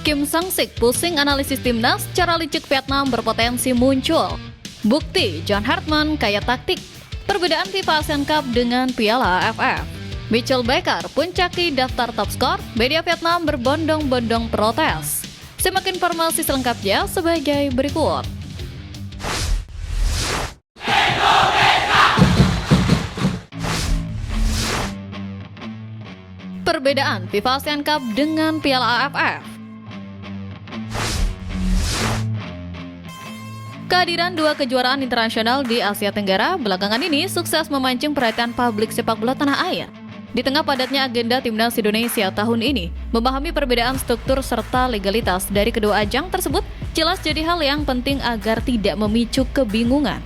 Kim Sang-sik pusing analisis timnas, cara licik Vietnam berpotensi muncul. Bukti John Hartman kaya taktik. Perbedaan FIFA Asian Cup dengan Piala AFF. Mitchell Baker puncaki daftar top skor, media Vietnam berbondong-bondong protes. Simak informasi selengkapnya sebagai berikut. Perbedaan FIFA Asian Cup dengan Piala AFF. Kehadiran dua kejuaraan internasional di Asia Tenggara belakangan ini sukses memancing perhatian publik sepak bola tanah air. Di tengah padatnya agenda Timnas Indonesia tahun ini, memahami perbedaan struktur serta legalitas dari kedua ajang tersebut jelas jadi hal yang penting agar tidak memicu kebingungan.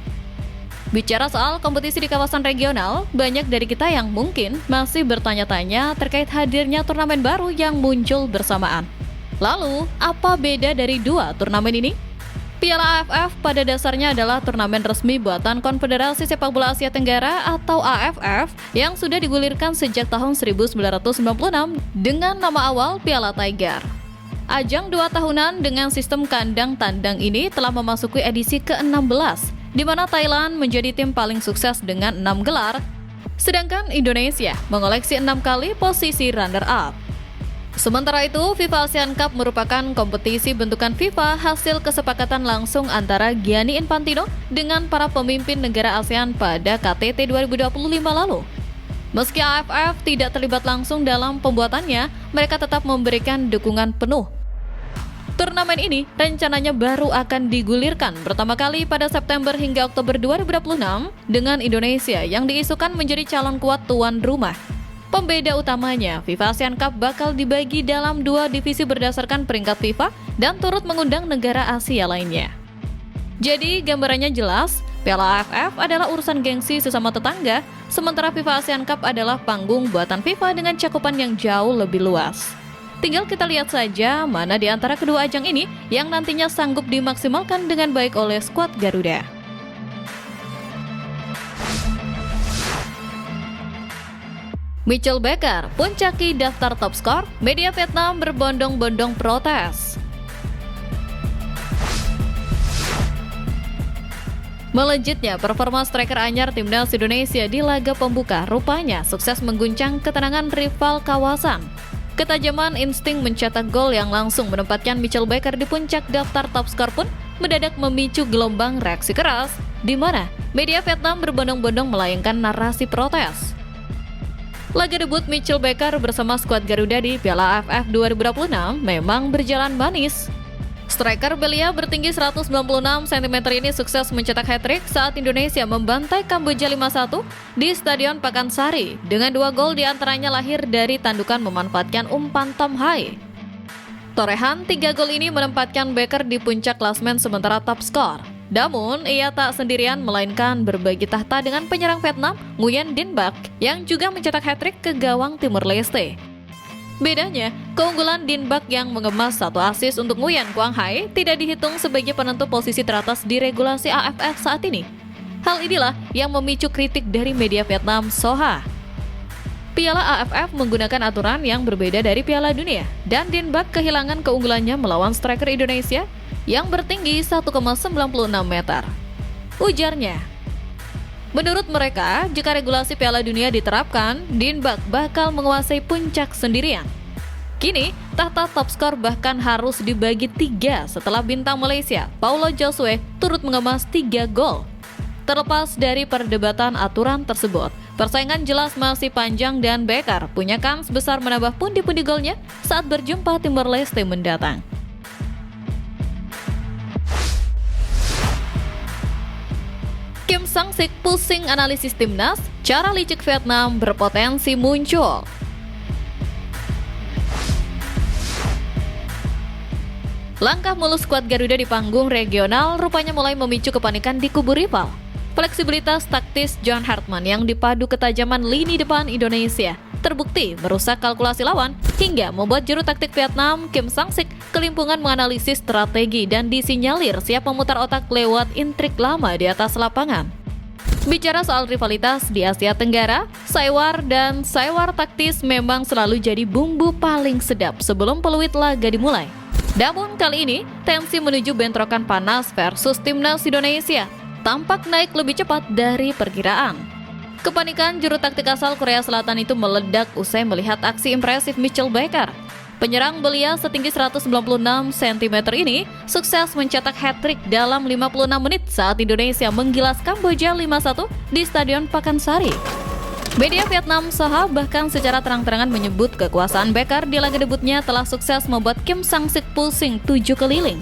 Bicara soal kompetisi di kawasan regional, banyak dari kita yang mungkin masih bertanya-tanya terkait hadirnya turnamen baru yang muncul bersamaan. Lalu, apa beda dari dua turnamen ini? Piala AFF pada dasarnya adalah turnamen resmi buatan Konfederasi Sepak Bola Asia Tenggara atau AFF yang sudah digulirkan sejak tahun 1996 dengan nama awal Piala Tiger. Ajang 2 tahunan dengan sistem kandang-tandang ini telah memasuki edisi ke-16, di mana Thailand menjadi tim paling sukses dengan 6 gelar, sedangkan Indonesia mengoleksi 6 kali posisi runner-up. Sementara itu, FIFA Asian Cup merupakan kompetisi bentukan FIFA hasil kesepakatan langsung antara Gianni Infantino dengan para pemimpin negara ASEAN pada KTT 2025 lalu. Meski AFF tidak terlibat langsung dalam pembuatannya, mereka tetap memberikan dukungan penuh. Turnamen ini rencananya baru akan digulirkan pertama kali pada September hingga Oktober 2026 dengan Indonesia yang diisukan menjadi calon kuat tuan rumah. Pembeda utamanya, FIFA Asian Cup bakal dibagi dalam 2 divisi berdasarkan peringkat FIFA dan turut mengundang negara Asia lainnya. Jadi, gambarannya jelas, Piala AFF adalah urusan gengsi sesama tetangga, sementara FIFA Asian Cup adalah panggung buatan FIFA dengan cakupan yang jauh lebih luas. Tinggal kita lihat saja mana di antara kedua ajang ini yang nantinya sanggup dimaksimalkan dengan baik oleh skuad Garuda. Mitchell Baker puncaki daftar top skor, media Vietnam berbondong-bondong protes. Melejitnya performa striker anyar Timnas Indonesia di laga pembuka rupanya sukses mengguncang ketenangan rival kawasan. Ketajaman insting mencetak gol yang langsung menempatkan Mitchell Baker di puncak daftar top skor pun mendadak memicu gelombang reaksi keras, di mana media Vietnam berbondong-bondong melayangkan narasi protes. Laga debut Mitchell Baker bersama skuad Garuda di Piala AFF 2026 memang berjalan manis. Striker belia bertinggi 196 cm ini sukses mencetak hat-trick saat Indonesia membantai Kamboja 5-1 di Stadion Pakansari dengan 2 gol diantaranya lahir dari tandukan memanfaatkan umpan Tom Hai. Torehan 3 gol ini menempatkan Baker di puncak klasmen sementara top skor. Namun, ia tak sendirian melainkan berbagi tahta dengan penyerang Vietnam, Nguyen Dinh Bach, yang juga mencetak hat-trick ke gawang Timur Leste. Bedanya, keunggulan Dinh Bach yang mengemas 1 assist untuk Nguyen Quang Hai tidak dihitung sebagai penentu posisi teratas di regulasi AFF saat ini. Hal inilah yang memicu kritik dari media Vietnam Soha. Piala AFF menggunakan aturan yang berbeda dari Piala Dunia, dan Dinh Bach kehilangan keunggulannya melawan striker Indonesia yang bertinggi 1,96 meter. Ujarnya, menurut mereka, jika regulasi Piala Dunia diterapkan, Dinh Bach bakal menguasai puncak sendirian. Kini, tahta top skor bahkan harus dibagi 3 setelah bintang Malaysia, Paulo Josue, turut mengemas 3 gol. Terlepas dari perdebatan aturan tersebut, persaingan jelas masih panjang dan Baker punya kans besar menambah pundi-pundi golnya saat berjumpa Timor Leste mendatang. Kim Sang-sik pusing analisis timnas, cara licik Vietnam berpotensi muncul. Langkah mulus skuad Garuda di panggung regional rupanya mulai memicu kepanikan di kubu rival. Fleksibilitas taktis John Hartman yang dipadu ketajaman lini depan Indonesia terbukti merusak kalkulasi lawan hingga membuat juru taktik Vietnam Kim Sang-sik kelimpungan menganalisis strategi dan disinyalir siap memutar otak lewat intrik lama di atas lapangan. Bicara soal rivalitas di Asia Tenggara, Saiwar dan Saiwar taktis memang selalu jadi bumbu paling sedap sebelum peluit laga dimulai. Namun kali ini, tensi menuju bentrokan panas versus timnas Indonesia tampak naik lebih cepat dari perkiraan. Kepanikan juru taktik asal Korea Selatan itu meledak usai melihat aksi impresif Mitchell Baker. Penyerang belia setinggi 196 cm ini sukses mencetak hat-trick dalam 56 menit saat Indonesia menggilas Kamboja 5-1 di Stadion Pakansari. Media Vietnam Soha bahkan secara terang-terangan menyebut kekuasaan Baker di laga debutnya telah sukses membuat Kim Sang-sik pusing 7 keliling.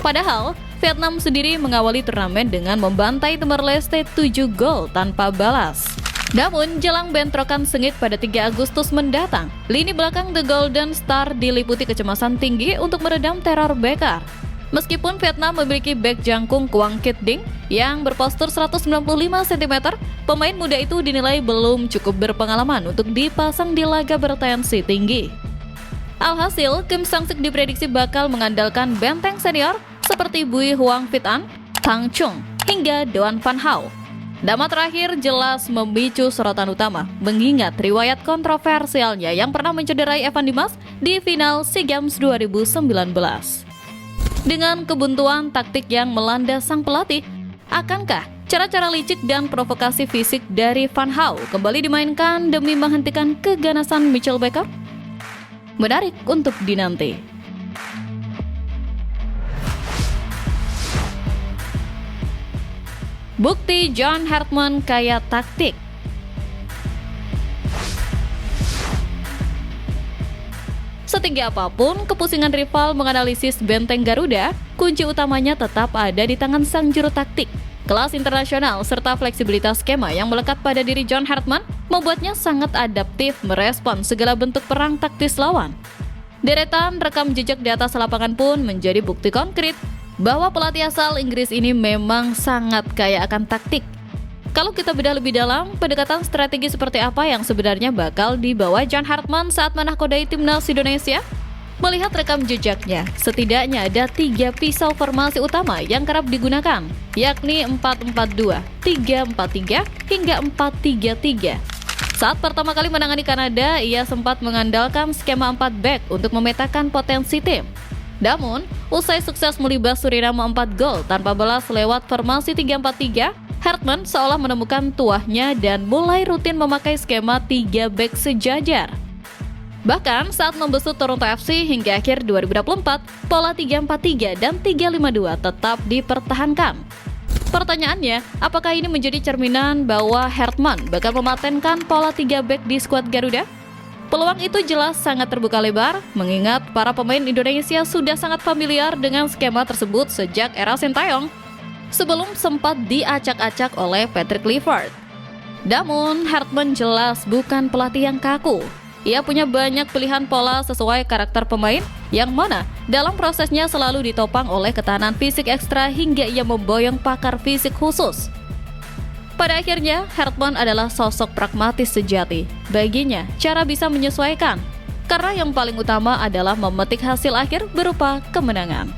Padahal, Vietnam sendiri mengawali turnamen dengan membantai Timor Leste 7 gol tanpa balas. Namun, jelang bentrokan sengit pada 3 Agustus mendatang, lini belakang The Golden Star diliputi kecemasan tinggi untuk meredam teror Baker. Meskipun Vietnam memiliki bek jangkung Quang Kit Ding yang berpostur 195 cm, pemain muda itu dinilai belum cukup berpengalaman untuk dipasang di laga bertensi tinggi. Alhasil, Kim Sang-sik diprediksi bakal mengandalkan benteng senior seperti Bui Huang Vit An, Tang Chung, hingga Doan Van Hau. Nama terakhir jelas memicu sorotan utama, mengingat riwayat kontroversialnya yang pernah mencederai Evan Dimas di final SEA Games 2019. Dengan kebuntuan taktik yang melanda sang pelatih, akankah cara-cara licik dan provokasi fisik dari Van Hau kembali dimainkan demi menghentikan keganasan Mitchell Baker? Menarik untuk dinanti. Bukti John Hartman kaya taktik. Setinggi apapun kepusingan rival menganalisis benteng Garuda, kunci utamanya tetap ada di tangan sang juru taktik. Kelas internasional serta fleksibilitas skema yang melekat pada diri John Hartman membuatnya sangat adaptif merespon segala bentuk perang taktis lawan. Deretan rekam jejak di atas lapangan pun menjadi bukti konkret bahwa pelatih asal Inggris ini memang sangat kaya akan taktik. Kalau kita bedah lebih dalam, pendekatan strategi seperti apa yang sebenarnya bakal dibawa John Hartman saat menahkodai timnas Indonesia? Melihat rekam jejaknya, setidaknya ada 3 pisau formasi utama yang kerap digunakan, yakni 4-4-2, 3-4-3, hingga 4-3-3. Saat pertama kali menangani Kanada, ia sempat mengandalkan skema 4 back untuk memetakan potensi tim. Namun, usai sukses melibas Suriname 4 gol tanpa balas lewat formasi 3-4-3, Hartman seolah menemukan tuahnya dan mulai rutin memakai skema 3 back sejajar. Bahkan saat membesut Toronto FC hingga akhir 2024, pola 3-4-3 dan 3-5-2 tetap dipertahankan. Pertanyaannya, apakah ini menjadi cerminan bahwa Hartman bakal mematenkan pola 3 back di skuad Garuda? Peluang itu jelas sangat terbuka lebar, mengingat para pemain Indonesia sudah sangat familiar dengan skema tersebut sejak era Sintayong, sebelum sempat diacak-acak oleh Patrick Clifford. Namun, Hartman jelas bukan pelatih yang kaku. Ia punya banyak pilihan pola sesuai karakter pemain, yang mana dalam prosesnya selalu ditopang oleh ketahanan fisik ekstra hingga ia memboyong pakar fisik khusus. Pada akhirnya, Hartman adalah sosok pragmatis sejati. Baginya, cara bisa menyesuaikan, karena yang paling utama adalah memetik hasil akhir berupa kemenangan.